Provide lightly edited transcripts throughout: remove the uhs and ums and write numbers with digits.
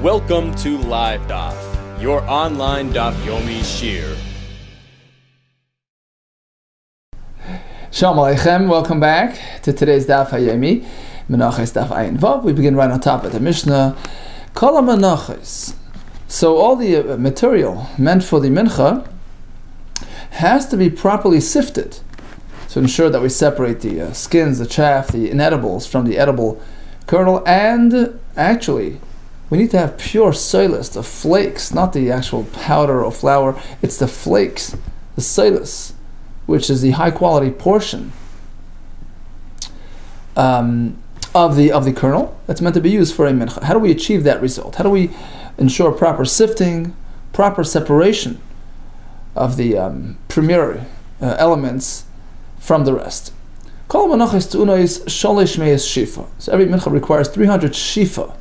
Welcome to LiveDaf, your online Daf Yomi Shir. Shalom Aleichem, welcome back to today's Daf Yomi, Menachos Daf Ayin Vav. We begin right on top of the Mishnah. Kol Menachos. So all the material meant for the mincha has to be properly sifted to ensure that we separate the skins, the chaff, the inedibles from the edible kernel, and actually we need to have pure soilus, the flakes, not the actual powder or flour. It's the flakes, the soilus, which is the high quality portion of the kernel that's meant to be used for a mincha. How do we achieve that result? How do we ensure proper sifting, proper separation of the primary elements from the rest? So every mincha requires 300 shifa,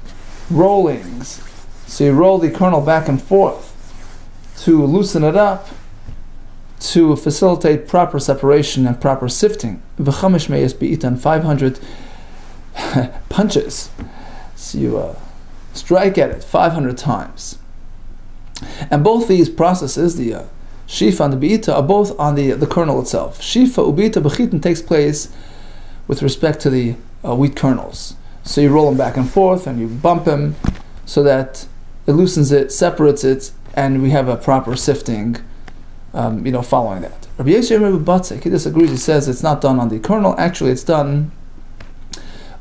rollings. So you roll the kernel back and forth to loosen it up, to facilitate proper separation and proper sifting. 500 punches. So you strike at it 500 times. And both these processes, the shifa and the be'ita, are both on the kernel itself. Shifa u'be'ita b'chitin takes place with respect to the wheat kernels. So you roll them back and forth and you bump them so that it loosens it, separates it, and we have a proper sifting following that. Rabbi Yosef, he disagrees. He says it's not done on the kernel. Actually, it's done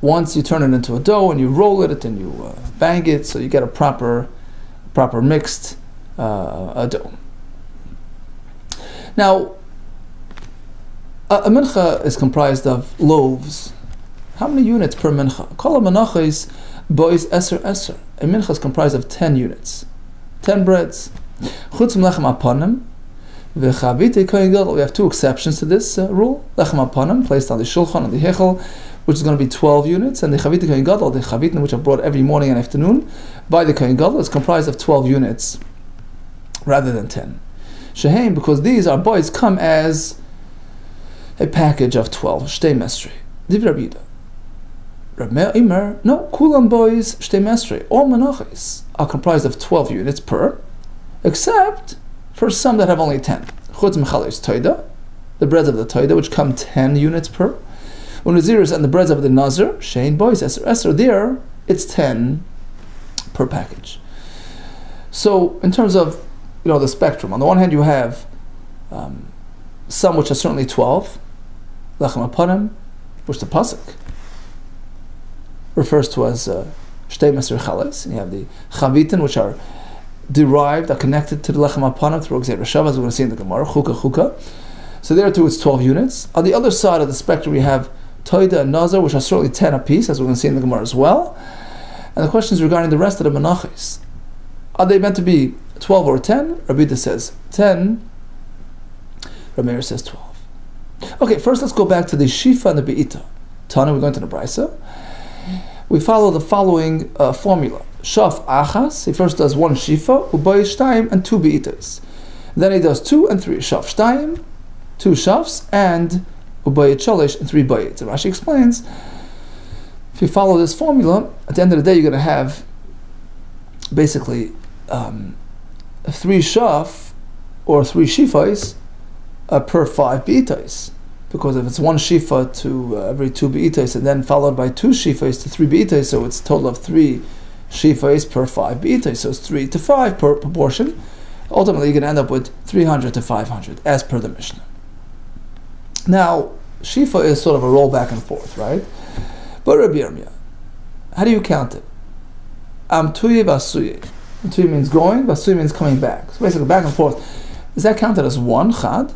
once you turn it into a dough and you roll it and you bang it, so you get a proper mixed dough. Now, a mincha is comprised of loaves. How many units per mincha? Kol menachos bois eser eser. A mincha is comprised of 10 units, 10 breads. Chutz lechem apanim v'chavite kohen gadol. We have two exceptions to this rule. Lechem apanim, placed on the shulchan, on the hechel, which is going to be 12 units, and the chavite kohen gadol, the chavitin, which are brought every morning and afternoon by the kohen gadol, is comprised of 12 units rather than 10. Sheheim, because these are boys, come as a package of 12. Shtei mesrei. Div Rabbi Imer, no, kulam boys shtei mesrei. All menachos are comprised of 12 units per, except for some that have only 10. Chutz mechales toida, the breads of the toida, which come 10 units per. Unaziris, and the breads of the nazir, shein boys eser eser. There, it's 10 per package. So, in terms of the spectrum, on the one hand, you have some which are certainly 12, lechem apanim, which the pasuk refers to as shtei mesrei chales, and you have the chavitin, which are derived, are connected to the lechem apanim through Gzeir Shav, as we're going to see in the Gemara, chuka. So there too, it's 12 units. On the other side of the spectrum, we have toida and nazar, which are certainly 10 apiece, as we're going to see in the Gemara as well. And the question is regarding the rest of the menachos. Are they meant to be 12 or 10? Rabbi Yehuda says 10. Rabbi Meir says 12. Okay, first let's go back to the shifa and the be'ita. Tana, we're going to the brisa. We follow the following formula. Shaf achas, he first does 1 shifa, ubay shtayim, and 2 be'itas. Then he does 2 and 3. Shaf shtayim, 2 shafs, and ubay chalish, and 3 bayits. And Rashi explains, if you follow this formula, at the end of the day you're going to have basically 3 shaf or 3 shifais per 5 be'itais. Because if it's 1 shifa to every 2 be'itais, and then followed by 2 shifais to 3 be'itais, so it's a total of 3 shifais per 5 be'itais, so it's 3 to 5 per proportion. Ultimately, you're going to end up with 300 to 500, as per the Mishnah. Now, shifa is sort of a roll back and forth, right? But Rabbi Yirmiyah, how do you count it? Amtuye vasuye. Amtuye means going, vasuye means coming back. So basically, back and forth. Is that counted as 1 chad?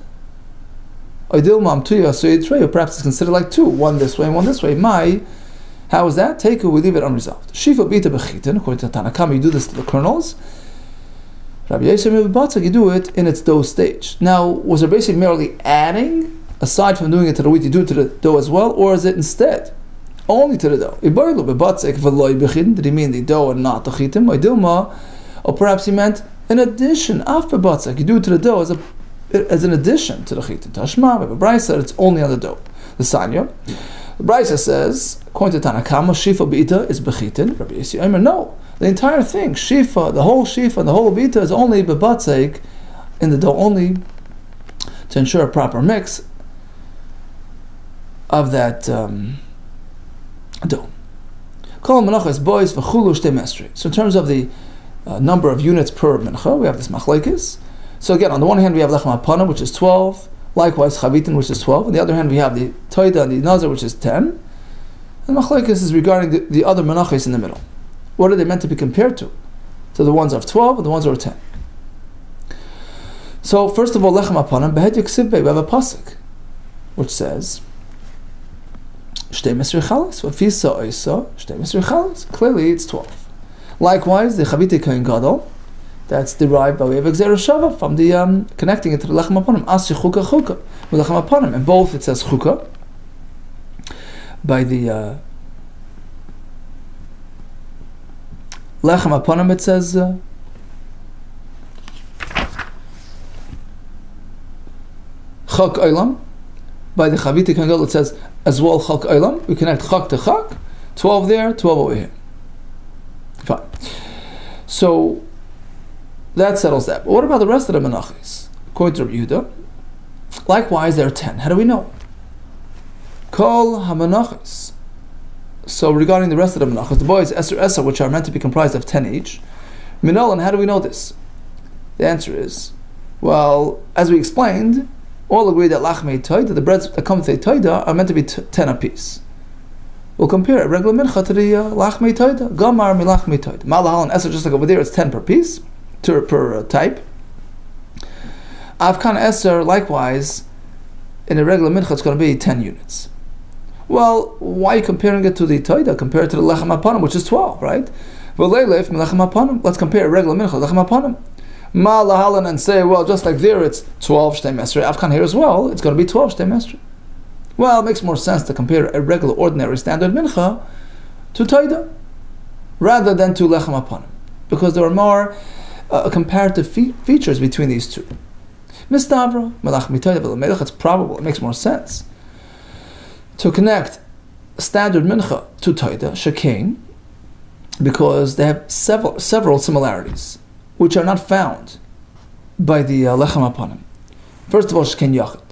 Or perhaps it's considered like 2, 1 this way and 1 this way. How is that? Take it, we leave it unresolved. Shifa bita bechitin, according to Tanakam, you do this to the kernels. Rabbi Yosef you do it in its dough stage. Now, was it basically merely adding, aside from doing it to the wheat, you do it to the dough as well, or is it instead only to the dough? Did he mean the dough and not the chitim? Or perhaps he meant in addition, after batzak, you do it to the dough as an addition to the chitin. Tashma, we have a brisa, it's only on the dough. The sanya. The brisa says, according to Tanakama, shifa b'ita is bechitin. Rabbi Yossi Omer, no. The entire thing, shifa, the whole bita is only bebatzeik in the dough, only to ensure a proper mix of that dough. Kol menachos boys v'chulu shtei mesri. So in terms of the number of units per mincha, we have this machlekes. So again, on the one hand, we have lechem hapanim, which is 12. Likewise, chavitin, which is 12. On the other hand, we have the toida and the nazar, which is 10. And machlekes is regarding the other menachos in the middle. What are they meant to be compared to? So the ones of 12 and the ones of 10. So first of all, lechem hapanim, behet yiksib be, we have a pasuk, which says, shtei mesri chalas, v'fisa oisa, shtei mesri chalas. Clearly, it's 12. Likewise, the chavite kohen gadol, that's derived by way of Gzeira Shava from the connecting it to the lechem hapanim. Asya chuka chuka with lechem hapanim. And both it says chuka by the lechem hapanim. It says chak olam. By the chavite kohen gadol it says as well chak olam. We connect chak to chak. 12 there, 12 over here. Fine. So that settles that. But what about the rest of the menachos? According to Rabbi Yehuda, likewise there are 10. How do we know? Kol ha-menachos. So regarding the rest of the menachos, the boys Eser, which are meant to be comprised of 10 each. Minolan, how do we know this? The answer is, well, as we explained, all agree that lachmei toida, the breads that come with a toida, are meant to be 10 apiece. We'll compare a regular mincha to the lachmei toida. Gamar mi lachmei toida. Malahal and Eser, just like over there, it's 10 per piece. Per type. Avkan Eser, likewise, in a regular mincha, it's going to be 10 units. Well, why are you comparing it to the toida? Compare it to the lechem hapanim, which is 12, right? Let's compare a regular mincha, lechem hapanim. Ma lahalan, and say, well, just like there, it's 12 shtei mesri. Avkan here as well, it's going to be 12 shtei mesri. Well, it makes more sense to compare a regular, ordinary, standard mincha to toida rather than to lechem hapanim, because there are more comparative features between these two. Mistavra, melach mitoida v'lemelech, it's probable, it makes more sense to connect standard mincha to toida, shekain, because they have several similarities, which are not found by the lechem hapanim. First of all, shekain yachid.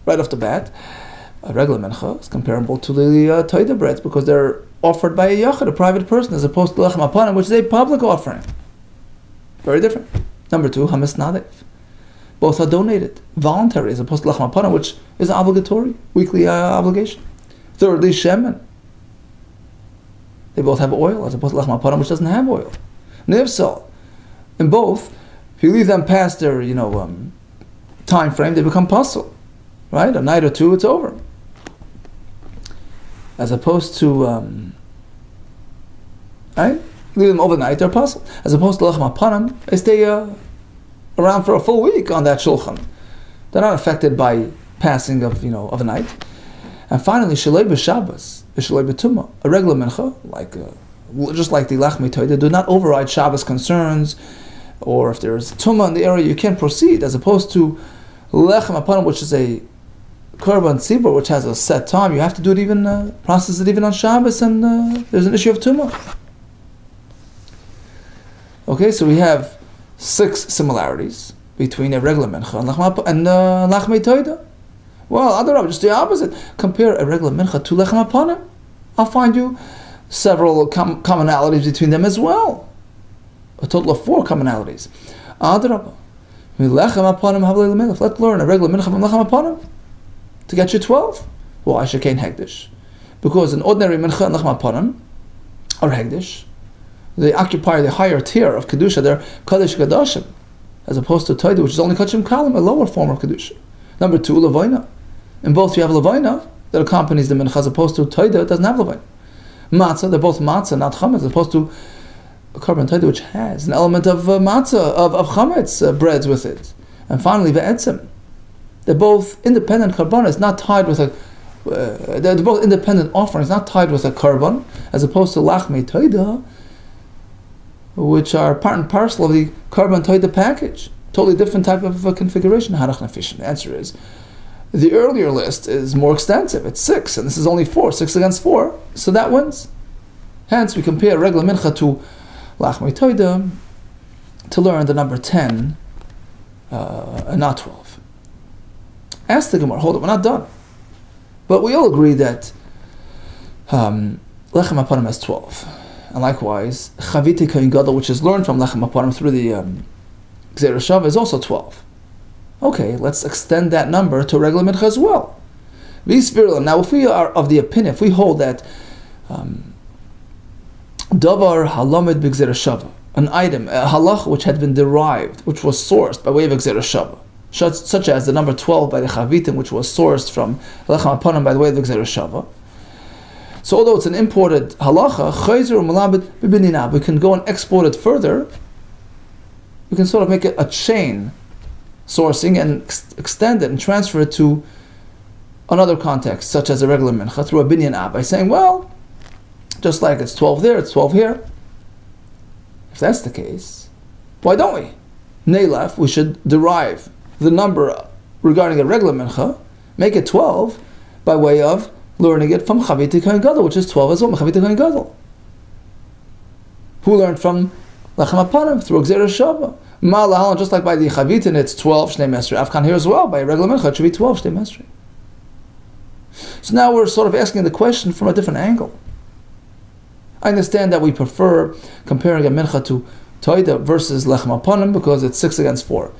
Right off the bat, a regular mincha is comparable to the toida breads, because they're offered by a yachid, a private person, as opposed to lechem hapanim, which is a public offering. Very different. Number two, hamas nadev. Both are donated, voluntary, as opposed to lechem hapanim, which is obligatory, weekly obligation. Thirdly, shemen. They both have oil, as opposed to lechem hapanim, which doesn't have oil. Nivsal. In both, if you leave them past their, time frame, they become puzzle. Right? A night or two, it's over. As opposed to, right? Leave them overnight, they're puzzled. As opposed to lechem hapanim, they stay around for a full week on that shulchan. They're not affected by passing of a night. And finally, shalei b'Shabbos, shalei b'tumah, a regular mincha, just like the lachmei toida, do not override Shabbos concerns, or if there's tumah in the area, you can't proceed. As opposed to lechem hapanim, which is a korban tzibur, which has a set time, you have to do it process it even on Shabbos, and there's an issue of tumah. Okay, so we have 6 similarities between a regular mincha and lachmei toida. Well, Adarab, just the opposite. Compare a regular mincha to lechem hapanim. I'll find you several commonalities between them as well. A total of 4 commonalities. Adarab, lechem hapanim havlei lemelech. Let's learn a regular mincha from lechem hapanim to get you 12. Why shekain hegdish? Because an ordinary mincha and lechem hapanim are hegdish. They occupy the higher tier of kedusha. They're kadosh kadashim, as opposed to toida, which is only kachim kalim, a lower form of kedusha. Number 2, levayna. In both, you have levayna that accompanies the mincha, as opposed to toida, it doesn't have levayna. Matzah, they're both matzah, not chametz, as opposed to a korban toida, which has an element of matzah, of chametz breads with it. And finally, ve'etzim. They're both independent korbanos, not tied with a. They're both independent offerings, not tied with a korban, as opposed to lachmei toida, which are part and parcel of the korban toida package. Totally different type of configuration. Hanach nefesh. The answer is, the earlier list is more extensive. It's 6, and this is only 4. 6 against 4, so that wins. Hence, we compare regular mincha to lachmei toida, to learn the number 10 and not 12. Ask the Gemara, hold it, we're not done. But we all agree that lechem apanim has 12. And likewise, chaviti kohen gadol, which is learned from lechem apanim through the gzeira shava, is also 12. Okay, let's extend that number to regular mincha as well. Now, if we are of the opinion, if we hold that davar halamed b'gzeira shava, an item, a halach which had been derived, which was sourced by way of gzeira shava, such as the number 12 by the chavitim, which was sourced from lechem apanim by the way of the gzeira shava. So although it's an imported halacha, we can go and export it further. We can sort of make it a chain sourcing and extend it and transfer it to another context, such as a regular mincha, through a binyan ab, by saying, well, just like it's 12 there, it's 12 here. If that's the case, why don't we? Neilaf, we should derive the number regarding a regular mincha, make it 12 by way of learning it from chaviti kohen gadol, which is 12 as well, chaviti kohen gadol, who learned from lechem apanim through gzeira shava. Ma'alahalan, just like by the chavitin, it's 12 shnei mesri. Afkan here as well, by a regular mincha, it should be 12 shnei mesri. So now we're sort of asking the question from a different angle. I understand that we prefer comparing a mincha to toida versus lechem apanim because it's 6 against 4.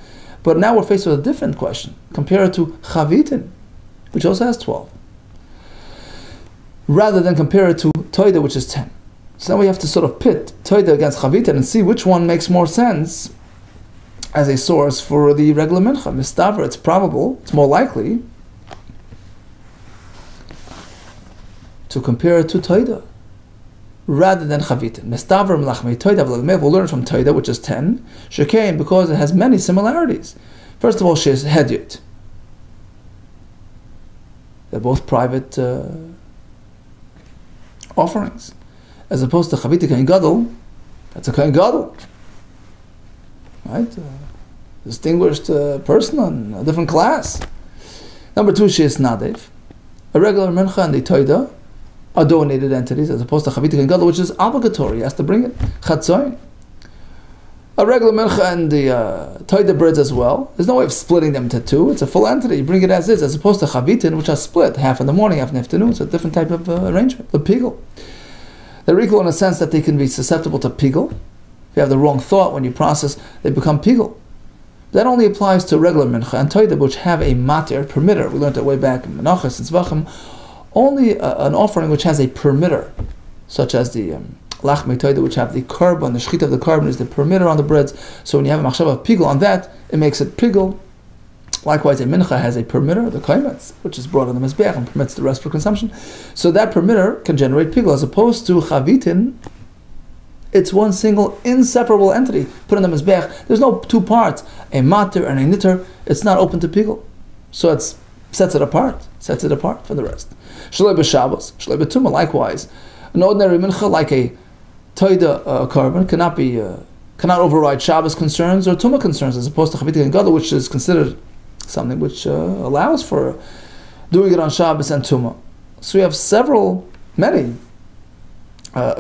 But now we're faced with a different question. Compare it to chavitin, which also has 12. Rather than compare it to toida, which is 10. So now we have to sort of pit toida against chavitin and see which one makes more sense as a source for the regular mincha. Mistaver, it's probable, it's more likely to compare it to toida rather than chavitin. Mistaver mlachmei toida, we'll learn from toida, which is 10. Shekain, because it has many similarities. First of all, she is hedyot. They're both private offerings, as opposed to chaviti kohen gadol. That's a kohen gadol, right? Distinguished person on a different class. Number 2, she is nadev. A regular mincha and the toida are donated entities, as opposed to chaviti kohen gadol, which is obligatory. He has to bring it. Chatzoin. A regular mincha and the toida breads as well. There's no way of splitting them into 2. It's a full entity. You bring it as is, as opposed to chavitin, which are split, half in the morning, half in the afternoon. It's a different type of arrangement. The pigel. They're equal in a sense that they can be susceptible to pigel. If you have the wrong thought when you process, they become pigel. That only applies to regular mincha and toida, which have a matir, permitter. We learned that way back in Menachos and Tzvachim. Only an offering which has a permitter, such as the lachmei toida, which have the carbon, the shechita of the carbon is the permitter on the breads. So when you have a machshava of pigel on that, it makes it pigel. Likewise, a mincha has a permitter, the kaimetz, which is brought on the mizbeach and permits the rest for consumption. So that permitter can generate pigel, as opposed to chavitin. It's one single inseparable entity put on the mizbeach. There's no 2 parts, a matir and a nitter. It's not open to pigel, so it sets it apart from the rest. Shalei b'Shabbos, shalei b'Tumah. Likewise, an ordinary mincha like a toida carbon cannot override Shabbos concerns or Tumah concerns, as opposed to chaviti kohen gadol, which is considered something which allows for doing it on Shabbos and Tumah. So we have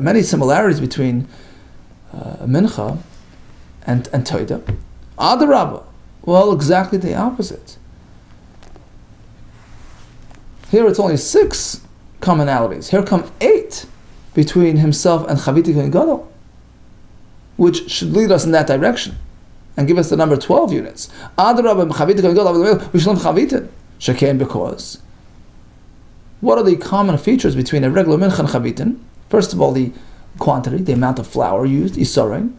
many similarities between mincha and toida. Adarabba, well, exactly the opposite. Here it's only 6 commonalities. Here come 8 between himself and chaviti kohen gadol, which should lead us in that direction and give us the number 12 units. Adarabba chaviti kohen gadol, we should learn chavitin. Shekain, because what are the common features between a regular mincha and chavitin? First of all, the quantity, the amount of flour used, isarein,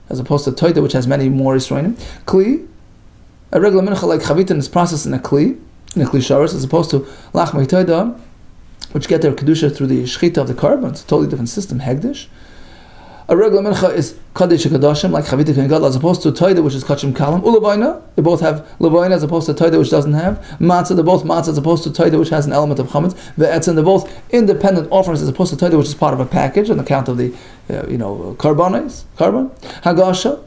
as opposed to toida, which has many more isarein. Kli, a regular mincha like chavitin is processed in a kli sharas, as opposed to lachmei toida, which get their kedusha through the shechita of the carbon. It's a totally different system, hegdish. A regular mincha is kadesh kadashim, like chaviti kohen gadol, as opposed to toida, which is kachim kalam. Ulavayna, they both have lavaina, as opposed to toida, which doesn't have. Matzah, they're both matzah, as opposed to toida, which has an element of chametz. Ve'etzin, they're both independent offerings, as opposed to toida, which is part of a package on account of the carbon. Hagasha,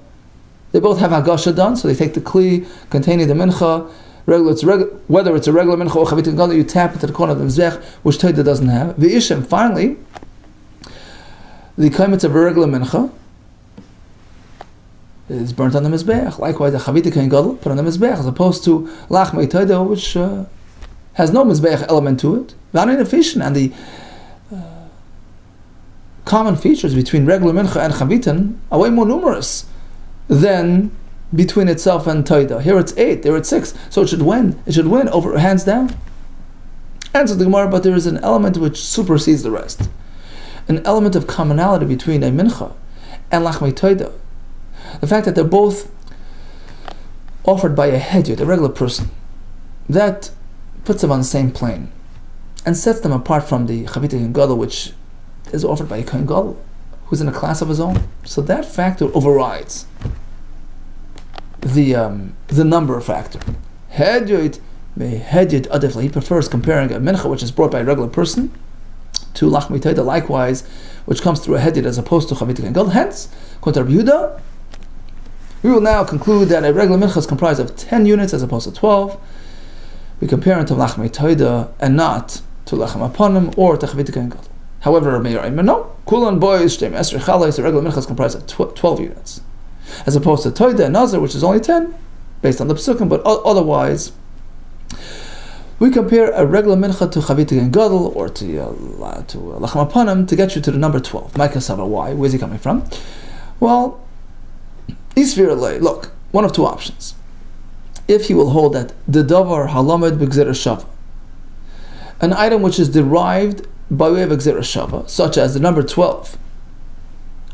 they both have hagasha done, so they take the kli containing the mincha. Whether it's a regular mincha or chaviti kohen gadol, you tap into the corner of the mizbech, which toida doesn't have. Ve'ishim, finally, the kaimetz of a regular mincha is burnt on the mizbeach. Likewise, the chavita kohen gadol put on the mizbeach, as opposed to lachmei toida, which has no mizbeach element to it. Very inefficient, and the common features between regular mincha and chavitan are way more numerous than between itself and toida. Here it's 8, there it's 6, so it should win. It should win over hands down. Answers the Gemara, but there is an element which supersedes the rest. An element of commonality between a mincha and lachmei toida. The fact that they're both offered by a hedyot, a regular person, that puts them on the same plane and sets them apart from the chavita kohen gadol, which is offered by a kohen gadol, who's in a class of his own. So that factor overrides the number factor. Hedyot he prefers comparing a mincha which is brought by a regular person to lachmei toida, likewise, which comes through a hedyot as opposed to chavita kohen gadol. Hence, according to Rabbi Yehuda, we will now conclude that a regular mincha is comprised of 10 units as opposed to 12. We compare it to lachmei toida and not to lechem aponim or to chavita kohen gadol. However, Rabbi Yehuda, no, kulan boys shtem esrei chalais, a regular mincha is comprised of 12 units, as opposed to toida and nazar, which is only 10, based on the psukim. But otherwise, we compare a regular mincha to chavita kohen gadol or to lechem aponim to get you to the number 12. Micah Sava, why? Where's he coming from? Well, look, one of two options. If he will hold that the davar halamed b'gzera shava, an item which is derived by way of gzera shava, such as the number 12,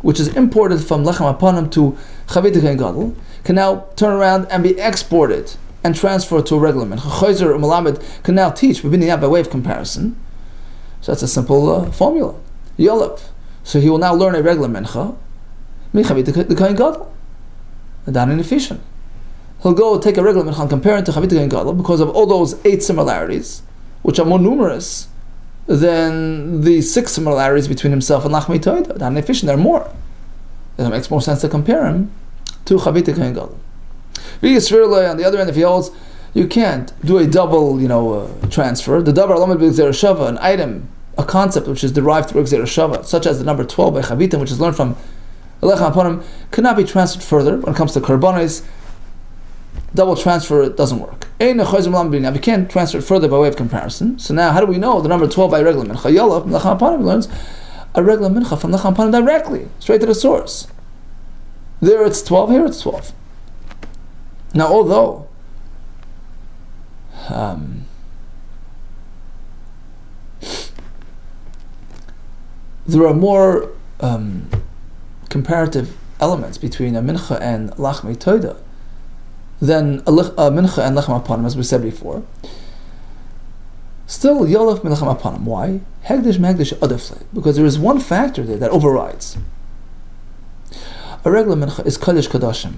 which is imported from lechem aponim to chavita kohen gadol, can now turn around and be exported and transferred to a regular mincha. Chayzer Malamed can now teach by way of comparison. So that's a simple formula. Yolav. So he will now learn a regular mincha, mi chavita kohen gadol. That inefficient. He'll go take a regular mincha and compare it to chavita kohen gadol because of all those 8 similarities, which are more numerous than the 6 similarities between himself and lachmei toida. That inefficient. There are more. It makes more sense to compare him to chavita kohen gadol. On the other end, if he holds, you can't do a double, transfer. The davar halamed b'gzera shava, an item, a concept which is derived through gzera shava, such as the number 12 by chavita, which is learned from lechem aponim, cannot be transferred further. When it comes to karbanos, double transfer doesn't work. Now we can't transfer it further by way of comparison. So now, how do we know the number 12 by regular mincha? Yolav lechem aponim learns a regular mincha from lechem aponim directly, straight to the source. There it's 12, here it's 12. Now, although there are more comparative elements between a mincha and lachmei toida than a mincha and lechem aponim, as we said before, still yolaf min lechem aponim. Why? Hegdish megdish adafle, because there is one factor there that overrides. A regular mincha is kodesh kodashim,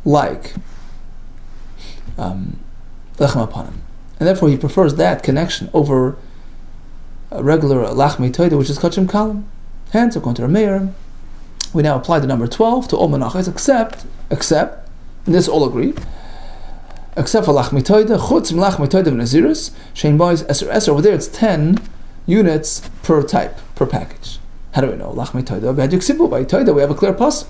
like lechem aponim, and therefore he prefers that connection over a regular lachmei toida, which is kachim kalam. Hence, according to Rameir, we now apply the number 12 to all menachos, except, and this all agree, except for lachmei toida, chutz from lachmei toida v'naziris, shein boys eser. Over there it's 10 units per type, per package. How do we know? Lachmei toida, v'hadyu ksibu, by toida we have a clear pasuk.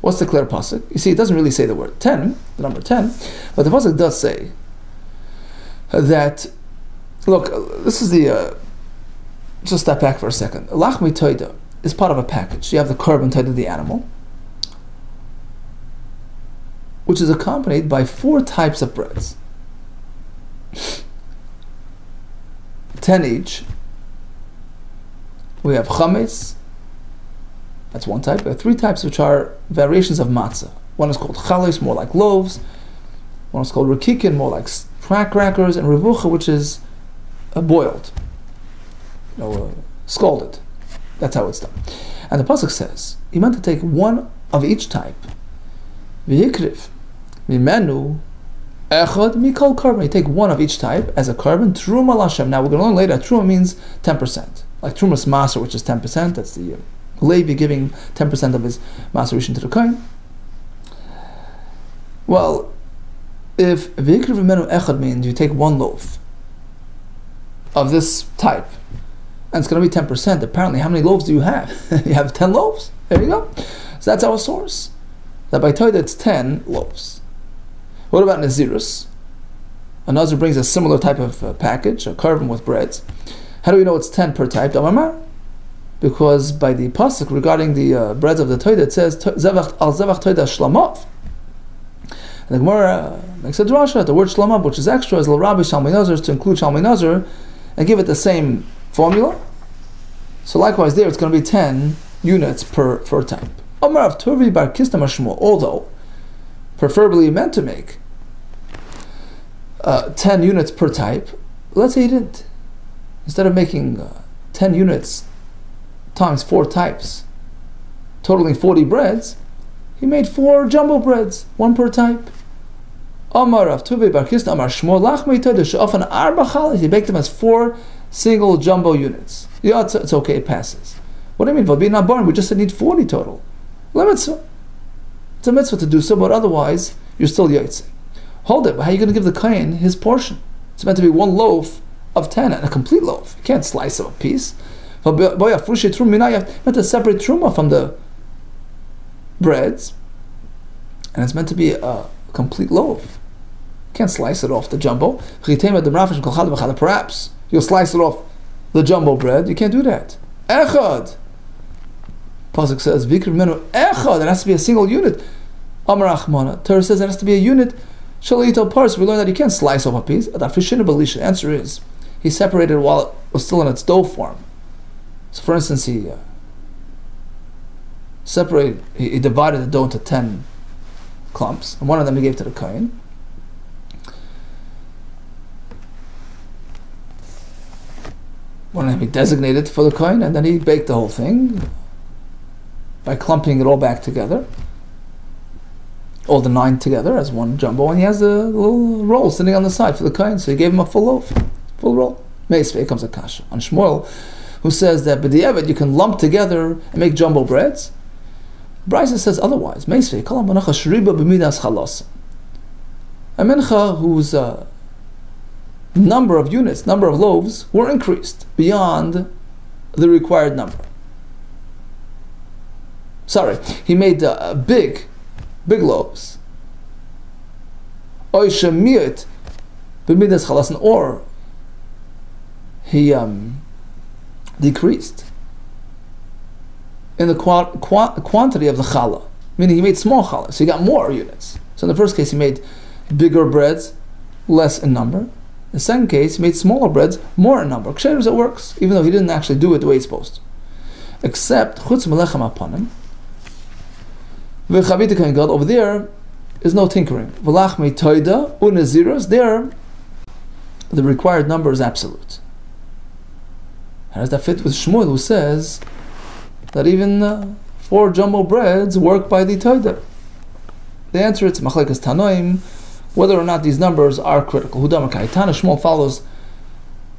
What's the clear pasuk? You see, it doesn't really say the word 10, the number 10, but the pasuk does say that, look, this is the, just step back for a second. Lachmei toida is part of a package. You have the korban toida, the animal, which is accompanied by 4 types of breads. 10 each. We have chametz, that's one type. We have 3 types which are variations of matzah. One is called chales, more like loaves. One is called rekikin, more like crackers, and revucha, which is boiled, scalded. That's how it's done. And the pasuk says he meant to take one of each type. V'yikriv mimenu echad mikol korban. You take one of each type as a korban. Truma lashem. Now we're going to learn later that truma means 10%, like trumas maser, which is 10%. That's the Levi giving 10% of his maseration to the kohen. Well, if v'yikriv mimenu echad means you take one loaf of this type, and it's going to be 10%. Apparently, how many loaves do you have? You have 10 loaves. There you go. So that's our source. that by Toida it's 10 loaves. What about Nazirus? A Nazir brings a similar type of package, a carbon with breads. How do we know it's 10 per type? Because by the pasuk regarding the breads of the Toida, it says Zevach al Zevach Toida Shlamov. And the Gemara makes a drasha. The word Shlamov, which is extra, is L'Rabi Shalmei Nazir, to include Shalmei Nazir, and give it the same formula. So likewise there, it's going to be 10 units per type. Omar of Turvi bar Kisna Mashmo, although preferably meant to make 10 units per type, let's say he didn't. Instead of making 10 units times 4 types, totaling 40 breads, he made 4 jumbo breads, 1 per type. Omar of Turvi bar Kisna Amar Shmo Lachmei Toida She'ofan Arba Chalas, he baked them as 4 single jumbo units. Yeah, it's okay, it passes. What do you mean? V'bina barn, we just need 40 total. Mitzvah. It's a mitzvah to do so, but otherwise you're still yaitze. Hold it, but how are you going to give the kohen his portion? It's meant to be 1 loaf of 10 and a complete loaf. You can't slice up a piece. You have to separate truma from the breads, and it's meant to be a complete loaf. You can't slice it off the jumbo. Perhaps you'll slice it off the jumbo bread. You can't do that. Echad. Pasuk says, Vikr menu echad. It has to be a single unit. Amar Achmana. Torah says it has to be a unit. Shalito parts. We learn that you can't slice off a piece. The answer is, he separated it while it was still in its dough form. So for instance, he divided the dough into 10 clumps, and one of them he gave to the kohen. One of them he designated for the kohen, and then he baked the whole thing by clumping it all back together, all the 9 together as one jumbo, and he has a little roll sitting on the side for the kohen, so he gave him a full loaf, full roll. Meisvei comes a kasha on Shmuel, who says that b'di'evet you can lump together and make jumbo breads. Brisa says otherwise. Meisvei kol ha-menacha shriba b'midas chalos. A mencha whose number of units, number of loaves, were increased beyond the required number. Sorry, he made big loaves. Or he decreased in the quantity of the challah, meaning he made small challah, so he got more units. So in the first case, he made bigger breads, less in number. In the second case, he made smaller breads, more in number. Ksheirus, it works, even though he didn't actually do it the way he's supposed to. Except chutz melechem apanim. Over there is no tinkering. V'lachmei toida u'nezirus, there the required number is absolute. How does that fit with Shmuel, who says that even 4 jumbo breads work by the toida? The answer is machlekes tanoim, whether or not these numbers are critical. Hudamakai Tana, Shmuel follows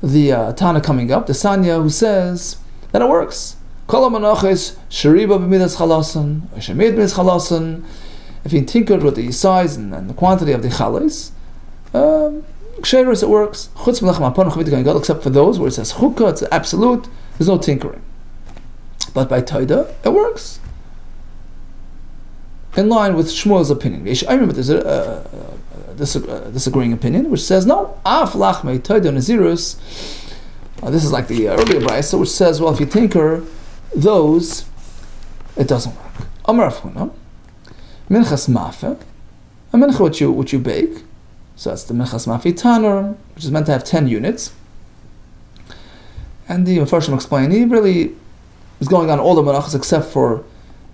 the Tana coming up, the Sanya, who says that it works. Menachos sheriba b'midas chalasan, or shemid b'midas chalasan. If he tinkered with the size and the quantity of the chalas, ksheirus, it works. Chutz melechem apanim chavit going, except for those where it says chukah, it's absolute. There's no tinkering. But by taida, it works. In line with Shmuel's opinion. I remember there's a disagreeing opinion which says no. Af lachmei taida nezirus. This is like the earlier brisa, which says, well, if you tinker those, it doesn't work. Amar Afhuna, minchas mafe, a mincha which you bake. So that's the minchas mafe tanur, which is meant to have 10 units. And the Mefarshim explain, he really is going on all the menachos except for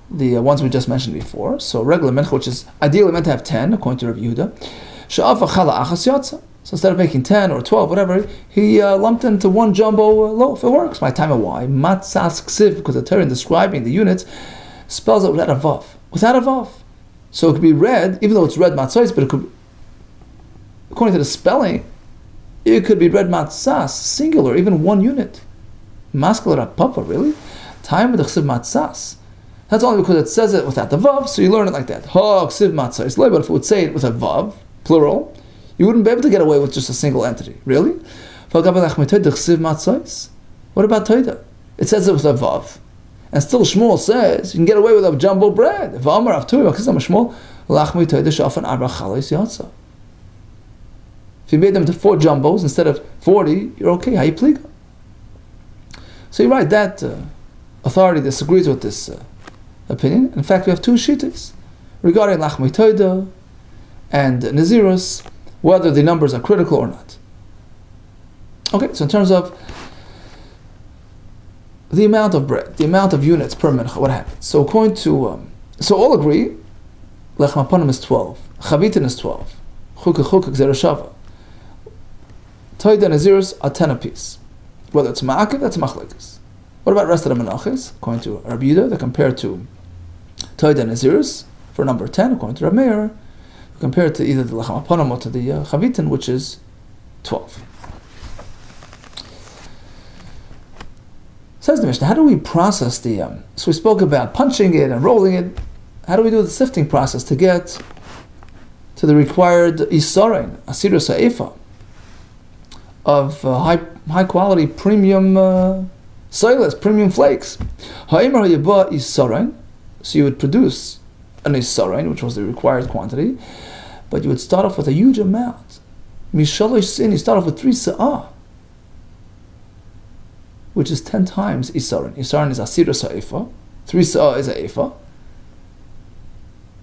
the ones we just mentioned before. So regular mincha, which is ideally meant to have 10, according to Rav Yehuda. She'afa chala achas yatsa. So instead of making 10 or 12, whatever, he lumped into 1 jumbo loaf. It works. My time of why? Matzas ksiv, because the Torah in describing the units spells it without a vav. Without a vav. So it could be read, even though it's read matzos, but it could, according to the spelling, it could be read matzas, singular, even 1 unit. Masculine papa, really? Time with the ksiv matzas. That's only because it says it without the vav, so you learn it like that. Ha ksiv matzos. But if it would say it with a vav, plural, you wouldn't be able to get away with just a single entity. Really? What about Toida? It says it with a vav. And still Shmuel says, you can get away with a jumbo bread. If you made them to 4 jumbos instead of 40, you're okay. How you pliga? So you're right, that authority disagrees with this opinion. In fact, we have 2 shittas regarding lachmi toida and nazirus, whether the numbers are critical or not. Okay, so in terms of the amount of bread, the amount of units per mincha, what happens? So according to, so all agree, lechem aponim is 12, chavitin is 12, chukah gzerashava, toida and nazirus are 10 apiece. Whether it's ma'akiv, that's machlekes. What about the rest of the menachos? According to Rabbi Yehuda, they compare to toida and nazirus for number 10. According to Rabbi Meir, compare it to either the lechem aponim or to the chavitin, which is 12. Says the Mishnah, how do we process the, so we spoke about punching it and rolling it. How do we do the sifting process to get to the required isarin, asira sa'ifa, of high quality premium soilers, premium flakes? Ha'imar ha'yabah isarin, so you would produce an isarin, which was the required quantity, but you would start off with a huge amount. Mishalosh sin, you start off with 3 sa'ah, which is 10 times isarin. Isarin is asira sa'ifa. 3 sa'ah is a efa.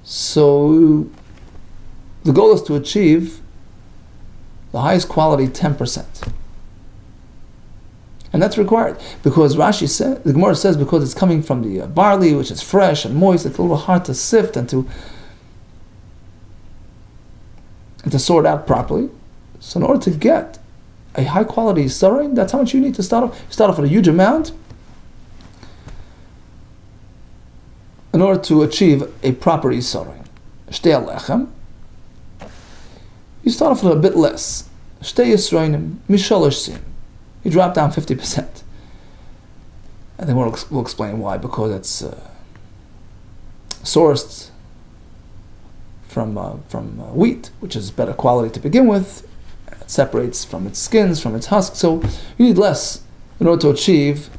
So the goal is to achieve the highest quality 10%. And that's required. Because Rashi said, the Gemara says, because it's coming from the barley, which is fresh and moist, it's a little hard to sift and to sort out properly. So in order to get a high quality isarin, that's how much you need to start off. You start off with a huge amount in order to achieve a proper isarin. Shtei alechem, you start off with a bit less. Shtei yisroinim, mishalosh sin. You drop down 50%. And then we'll explain why, because it's sourced from wheat, which is better quality to begin with. It separates from its skins, from its husks, so you need less in order to achieve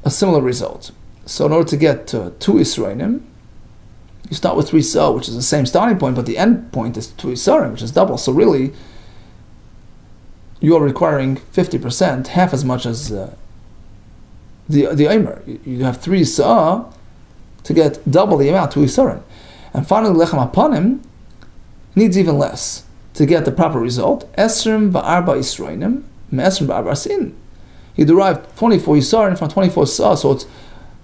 a similar result. So in order to get to 2 Israelim, you start with 3 sa'ah, which is the same starting point, but the end point is 2 Isarim, which is double. So really, you are requiring 50%, half as much as the Eimer. You have 3 sa'ah to get double the amount, 2 Isarim. And finally, lechem aponim needs even less to get the proper result. Esrim va'arba Israelim, me'esrim va'arba sin. He derived 24 Isarim from 24 sa'ah, so it's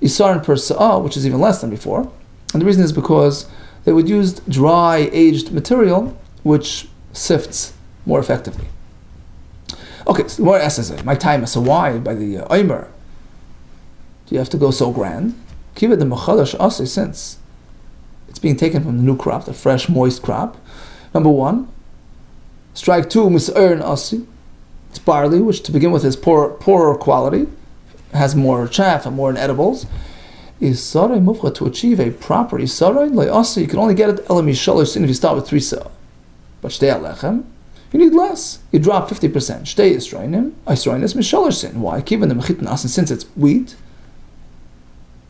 Isarim per sa'ah, which is even less than before. And the reason is because they would use dry, aged material, which sifts more effectively. Okay, so what else is it? My time is so why by the Eimer do you have to go so grand? Kiva the machadash asi, since it's being taken from the new crop, the fresh, moist crop. Number 1, strike 2, mis'ern asi. It's barley, which to begin with is poorer quality, has more chaff and more inedibles. Isaray mufcha, to achieve a proper isaray le'asi, you can only get it elam yishalosh sin if you start with 3 sa'ah. But shtei alechem, you need less. You drop 50%. Shtei Yisroinim, Yisroinis mishalosh sin. Why? Given the mechitin asin, since it's wheat,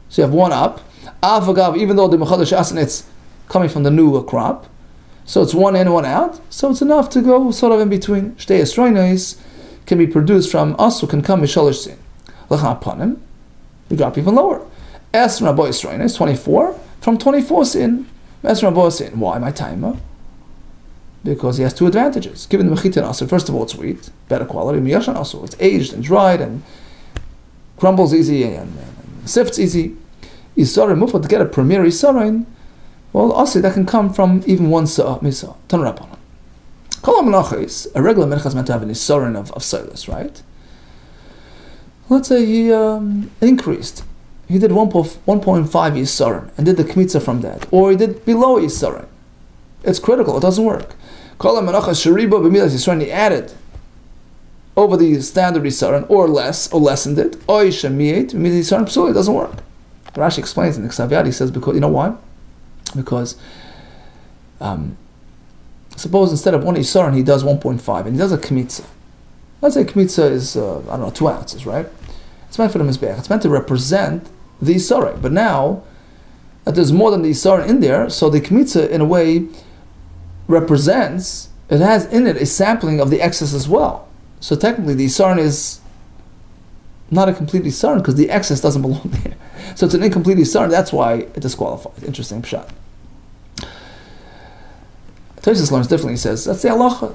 so you have 1 up. Avagav, even though the mechadash asin, it's coming from the new crop, so it's 1 in, 1 out. So it's enough to go sort of in between. Shtei Yisroinis can be produced from asu, can come mishalosh sin. Lechem aponim, you drop even lower. Esrim Rabbo Yisroinis, 24, from 24 sin. Esrim Rabbo sin. Why my timer? Because he has 2 advantages. Given the mechitin aser, first of all, it's wheat, better quality. Miyashan also, it's aged and dried and crumbles easy and sifts easy. Isarim mufa, to get a premier isarin, well, aser that can come from even 1 sa'ah misa. Tanurapanan. Kol menachos, a regular menachos meant to have an isarin of silas, right? Let's say he increased. He did 1.5 Yisarim and did the Kmitza from that. Or he did below Yisarim. It's critical, it doesn't work. He added over the standard Yisarim or less, or lessened it. It doesn't work. Rashi explains in the Ksaviyad, he says, because, you know why? Because suppose instead of 1 Yisarim he does 1.5 and he does a Kmitza. Let's say Kmitza is, 2 ounces, right? It's meant for the Mizbeach. It's meant to represent the Yisarei. But now that there's more than the Yisarei in there, so the Kmitza in a way represents, it has in it a sampling of the excess as well. So technically the Yisarei is not a complete Yisarei because the excess doesn't belong there. So it's an incomplete Yisarei, that's why it disqualifies. Interesting pshat. Tosfos learns differently. He says, that's the halacha.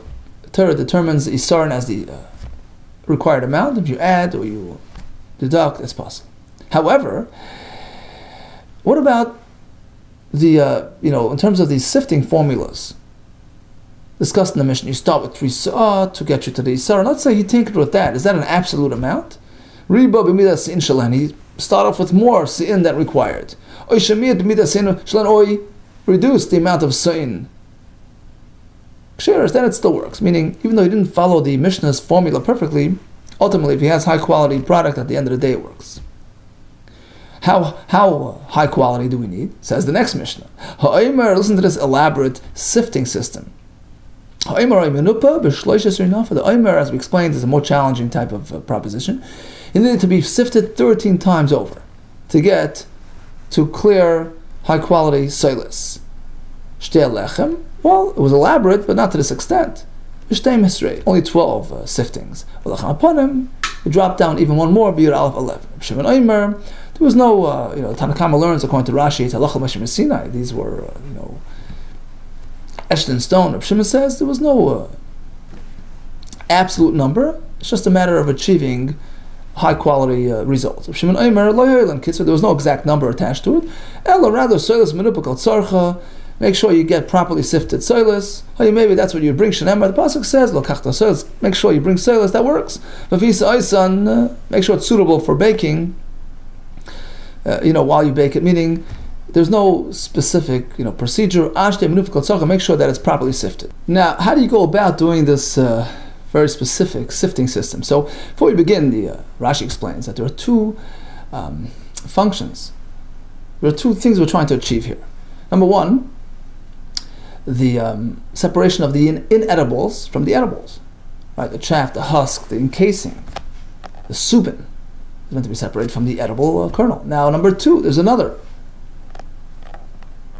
Torah determines the Yisarei as the required amount. If you add or you deduct, it's possible. However, what about the, in terms of these sifting formulas discussed in the Mishnah? You start with 3 sa'ah to get you to the Yisarei. Let's say you tinkered with that. Is that an absolute amount? Riba b'midah se'in shalan. He start off with more se'in than required. Oy shemiyat b'midah se'in shalan. Oy, reduce the amount of se'in. Then it still works. Meaning, even though he didn't follow the Mishnah's formula perfectly, ultimately, if he has high quality product, at the end of the day, it works. How high quality do we need? Says the next Mishnah. Ha'omer, listen to this elaborate sifting system. Ha'omer ha'menupa b'shloishes rinafa. The omer, as we explained, is a more challenging type of proposition. It needed to be sifted 13 times over to get to clear high quality soilis. Shtei lechem. Well, it was elaborate, but not to this extent. Only 12 siftings. We dropped down even one more, B'yur Aleph 11. There was no, Tanakama learns according to Rashi, it's Halachah Moshe Sinai. These were, etched in stone. Reb Shimon says there was no absolute number. It's just a matter of achieving high quality results. Reb Shimon Omer, there was no exact number attached to it. Ella, rather, soilis menupakal tzarcha. Make sure you get properly sifted soilis. Maybe that's what you bring. Shenemar, the pasuk says, "Lokachta soilis." Make sure you bring soilis. That works. V'visa oisan, make sure it's suitable for baking. While you bake it, meaning there's no specific, procedure. Ashte menufakal tzarcha. Make sure that it's properly sifted. Now, how do you go about doing this very specific sifting system? So, before we begin, the Rashi explains that there are two functions. There are two things we're trying to achieve here. Number one, the separation of the inedibles from the edibles, right? The chaff, the husk, the encasing, the subin is meant to be separated from the edible kernel. Now, number two, there's another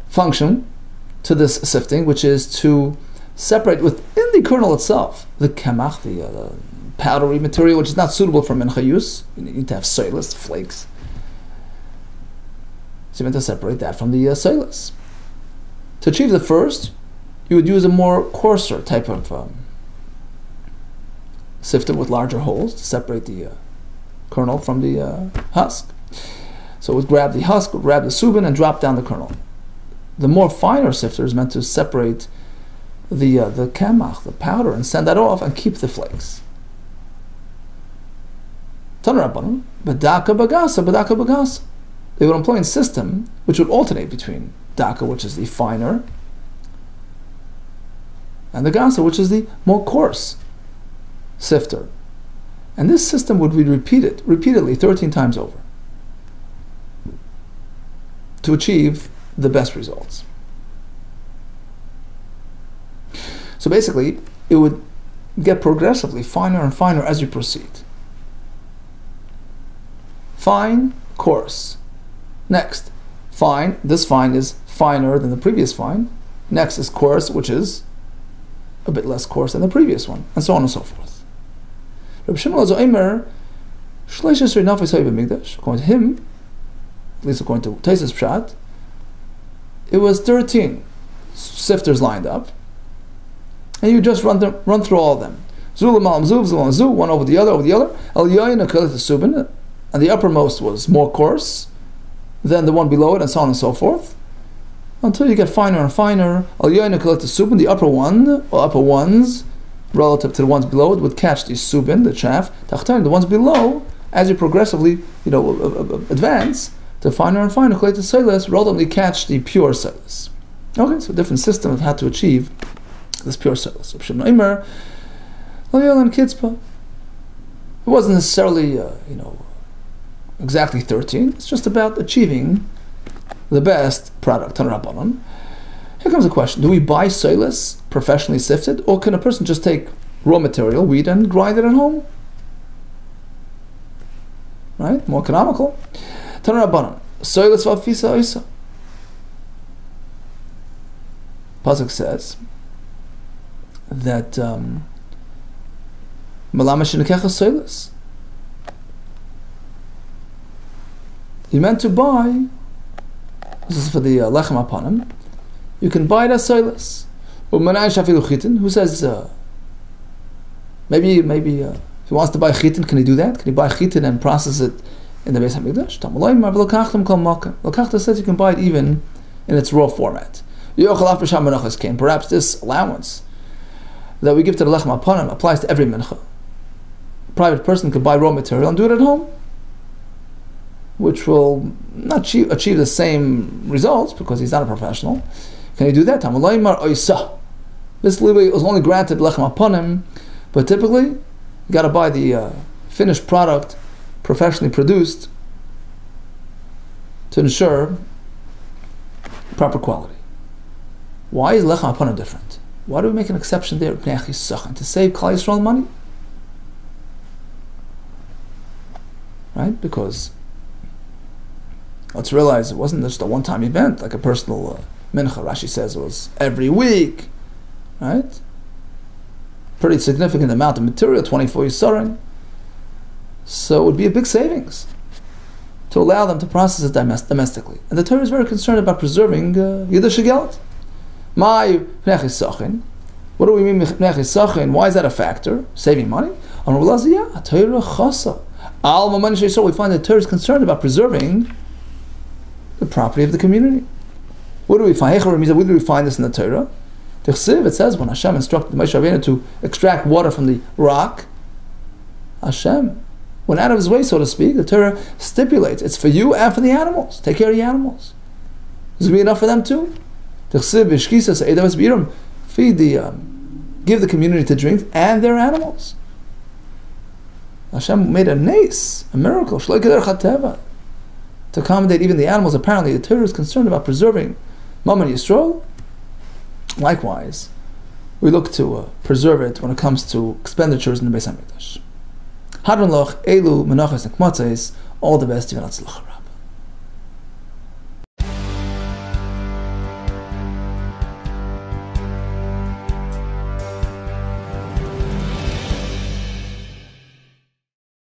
function to this sifting, which is to separate within the kernel itself the kamach, the powdery material, which is not suitable for mincha use. You need to have soilis, flakes. So you're meant to separate that from the soilis. To achieve the first, you would use a more coarser type of sifter with larger holes to separate the kernel from the husk. So it would grab the husk, would grab the subin, and drop down the kernel. The more finer sifter is meant to separate the kamach, the powder, and send that off and keep the flakes. Tanarabbanon, badaka bagasa, badaka bagasa. They would employ a system which would alternate between daka, which is the finer, and the gasa, which is the more coarse sifter. And this system would be repeated repeatedly 13 times over to achieve the best results. So basically, it would get progressively finer and finer as you proceed. Fine, coarse. Next, fine. This fine is finer than the previous fine. Next is coarse, which is a bit less coarse than the previous one, and so on and so forth. Reb Shimon Omer, according to him, at least according to Tosfos Pshat, it was 13 sifters lined up, and you just run through all of them. One over the other. And the uppermost was more coarse than the one below it, and so on and so forth, until you get finer and finer. The upper one, or upper ones, relative to the ones below it, would catch the subin, the chaff. The ones below, as you progressively, advance to finer and finer, relatively catch the pure soilis. Okay, so different system of how to achieve this pure soilis. It wasn't necessarily, exactly 13. It's just about achieving the best product. Here comes the question: do we buy soilis professionally sifted, or can a person just take raw material, wheat, and grind it at home? Right, more economical. Tanu Rabbanan, soilas v'afisa oisa. Pasuk says that Malama shenekecha soilas. You meant to buy. This is for the lechem apanim. You can buy it as soilas. Who says maybe if he wants to buy chitin, can he do that? Can he buy chitin and process it in the Beis Hamikdash? L'kachta says you can buy it even in its raw format. Perhaps this allowance that we give to the lechem apanim applies to every mincha. A private person could buy raw material and do it at home, which will not achieve the same results because he's not a professional. Can he do that? This leeway was only granted lechem apanim, but typically you got to buy the finished product, professionally produced, to ensure proper quality. Why is lechem apanim different? Why do we make an exception there? To save Klal Yisrael money, right? Because let's realize it wasn't just a one-time event, like a personal mincha. Rashi says it was every week, right? Pretty significant amount of material, 24 yisarim. So it would be a big savings to allow them to process it domestically. And the Torah is very concerned about preserving Yiddish Geld. What do we mean Pnei Chisachin? Why is that a factor? Saving money? We find that Torah is concerned about preserving the property of the community. Where do we find this in the Torah? It says when Hashem instructed Moshe Rabbeinu to extract water from the rock, Hashem went out of his way, so to speak. The Torah stipulates it's for you and for the animals. Take care of the animals. Is it be enough for them too? Feed give the community to drink and their animals. Hashem made a miracle, to accommodate even the animals. Apparently, the Torah is concerned about preserving Mammon Yisrael. Likewise, we look to preserve it when it comes to expenditures in the Beis Hamikdash. Hadron loch, elu, menachos, nekmatzes, all the best, even atzlach.